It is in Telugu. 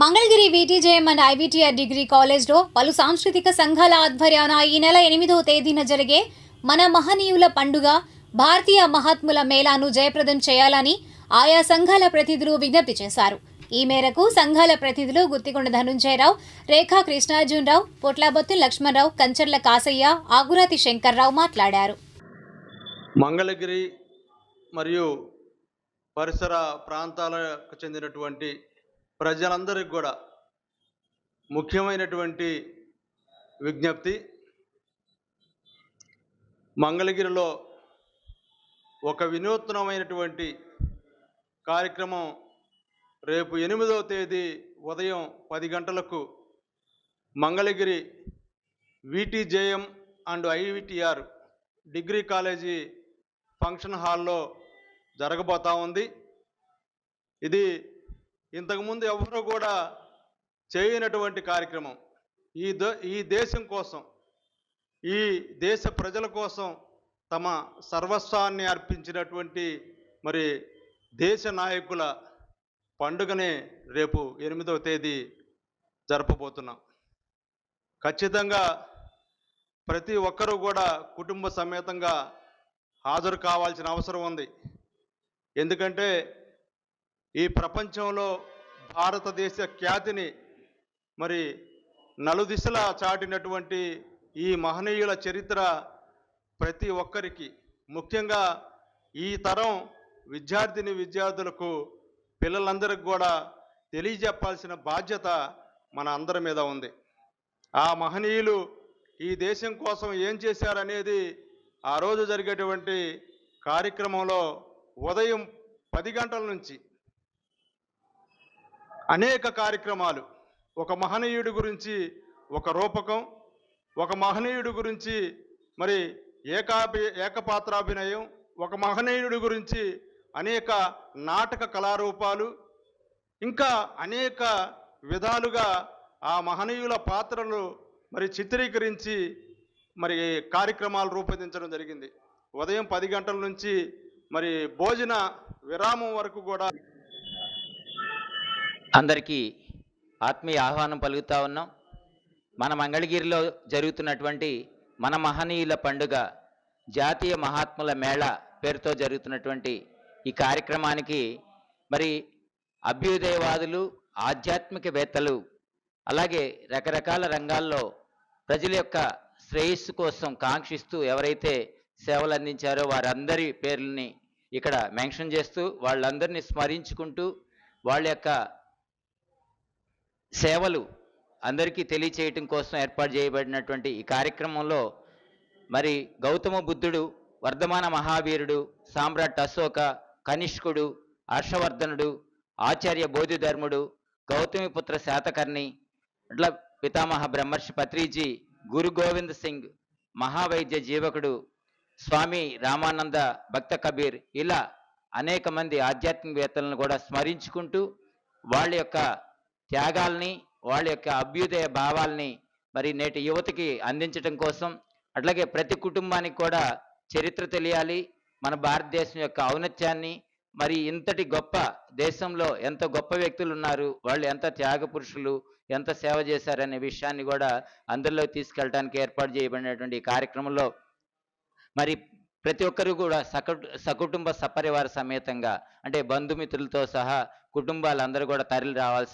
Mangalagiri VTJM and IVTR degree కాలేజ్లో పలు సాంస్కృతిక సంఘాల ఆధ్వర్యాన ఈ నెల 8వ తేదీన జరిగే మన మహనీయుల పండుగ భారతీయ మహాత్ముల మేళాను జయప్రదం చేయాలని ఆయా సంఘాల ప్రతినిధులు విజ్ఞప్తి చేశారు. ఈ మేరకు సంఘాల ప్రతినిధులు గుత్తికొండ ధనుంజయరావు, రేఖా కృష్ణార్జునరావు, పొట్లబొత్తు లక్ష్మణరావు, కంచర్ల కాసయ్య, ఆగురాతి శంకర్రావు మాట్లాడారు. మంగళగిరి మరియు పరిసర ప్రాంతాలకు చెందినటువంటి ప్రజలందరికీ కూడా ముఖ్యమైనటువంటి విజ్ఞప్తి, మంగళగిరిలో ఒక వినూత్నమైనటువంటి కార్యక్రమం రేపు 8వ తేదీ ఉదయం 10 గంటలకు Mangalagiri VTJM and IVTR degree college function హాల్లో జరగబోతా ఉంది. ఇది ఇంతకుముందు ఎవరు కూడా చేయనటువంటి కార్యక్రమం. ఈ దేశం కోసం, ఈ దేశ ప్రజల కోసం తమ సర్వస్వాన్ని అర్పించినటువంటి మరి దేశ నాయకుల పండుగనే రేపు 8వ తేదీ జరపబోతున్నాం. ఖచ్చితంగా ప్రతి ఒక్కరూ కూడా కుటుంబ సమేతంగా హాజరు కావాల్సిన అవసరం ఉంది. ఎందుకంటే ఈ ప్రపంచంలో భారతదేశ ఖ్యాతిని మరి నలుదిశలా చాటినటువంటి ఈ మహనీయుల చరిత్ర ప్రతి ఒక్కరికి, ముఖ్యంగా ఈ తరం విద్యార్థులకు, పిల్లలందరికీ కూడా తెలియజెప్పాల్సిన బాధ్యత మన అందరి మీద ఉంది. ఆ మహనీయులు ఈ దేశం కోసం ఏం చేశారనేది ఆ రోజు జరిగేటువంటి కార్యక్రమంలో ఉదయం 10 గంటల నుంచి అనేక కార్యక్రమాలు, ఒక మహనీయుడి గురించి ఒక రూపకం, ఒక మహనీయుడి గురించి మరి ఏకపాత్రాభినయం, ఒక మహనీయుడి గురించి అనేక నాటక కళారూపాలు, ఇంకా అనేక విధాలుగా ఆ మహనీయుల పాత్రలు మరి చిత్రీకరించి మరి కార్యక్రమాలు రూపొందించడం జరిగింది. ఉదయం 10 గంటల నుంచి మరి భోజన విరామం వరకు కూడా అందరికీ ఆత్మీయ ఆహ్వానం పలుకుతా ఉన్నాం. మన మంగళగిరిలో జరుగుతున్నటువంటి మన మహనీయుల పండుగ జాతీయ మహాత్ముల మేళా పేరుతో జరుగుతున్నటువంటి ఈ కార్యక్రమానికి మరి అభ్యుదయవాదులు, ఆధ్యాత్మికవేత్తలు, అలాగే రకరకాల రంగాల్లో ప్రజల యొక్క శ్రేయస్సు కోసం కాంక్షిస్తూ ఎవరైతే సేవలు అందించారో వారందరి పేర్లని ఇక్కడ మెన్షన్ చేస్తూ వాళ్ళందరినీ స్మరించుకుంటూ వాళ్ళ యొక్క సేవలు అందరికీ తెలియచేయటం కోసం ఏర్పాటు చేయబడినటువంటి ఈ కార్యక్రమంలో మరి గౌతమ బుద్ధుడు, వర్ధమాన మహావీరుడు, సామ్రాట్ అశోక, కనిష్కుడు, హర్షవర్ధనుడు, ఆచార్య బోధిధర్ముడు, గౌతమిపుత్ర శాతకర్ణి, అట్లా పితామహ బ్రహ్మర్షి పత్రిజీ, గురు గోవింద్ సింగ్, మహావైద్య జీవకుడు, స్వామి రామానంద, భక్త కబీర్, ఇలా అనేక మంది ఆధ్యాత్మికవేత్తలను కూడా స్మరించుకుంటూ వాళ్ళ యొక్క త్యాగాల్ని, వాళ్ళ యొక్క అభ్యుదయ భావాల్ని మరి నేటి యువతకి అందించడం కోసం, అట్లాగే ప్రతి కుటుంబానికి కూడా చరిత్ర తెలియాలి, మన భారతదేశం యొక్క ఔన్నత్యాన్ని, మరి ఇంతటి గొప్ప దేశంలో ఎంత గొప్ప వ్యక్తులు ఉన్నారు, వాళ్ళు ఎంత త్యాగ పురుషులు, ఎంత సేవ చేశారనే విషయాన్ని కూడా అందరిలో తీసుకెళ్ళడానికి ఏర్పాటు చేయబడినటువంటి ఈ కార్యక్రమంలో మరి ప్రతి ఒక్కరు కూడా సకుటుంబ సపరివార సమేతంగా, అంటే బంధుమిత్రులతో సహా కుటుంబాలందరూ కూడా తరలి రావాల్సి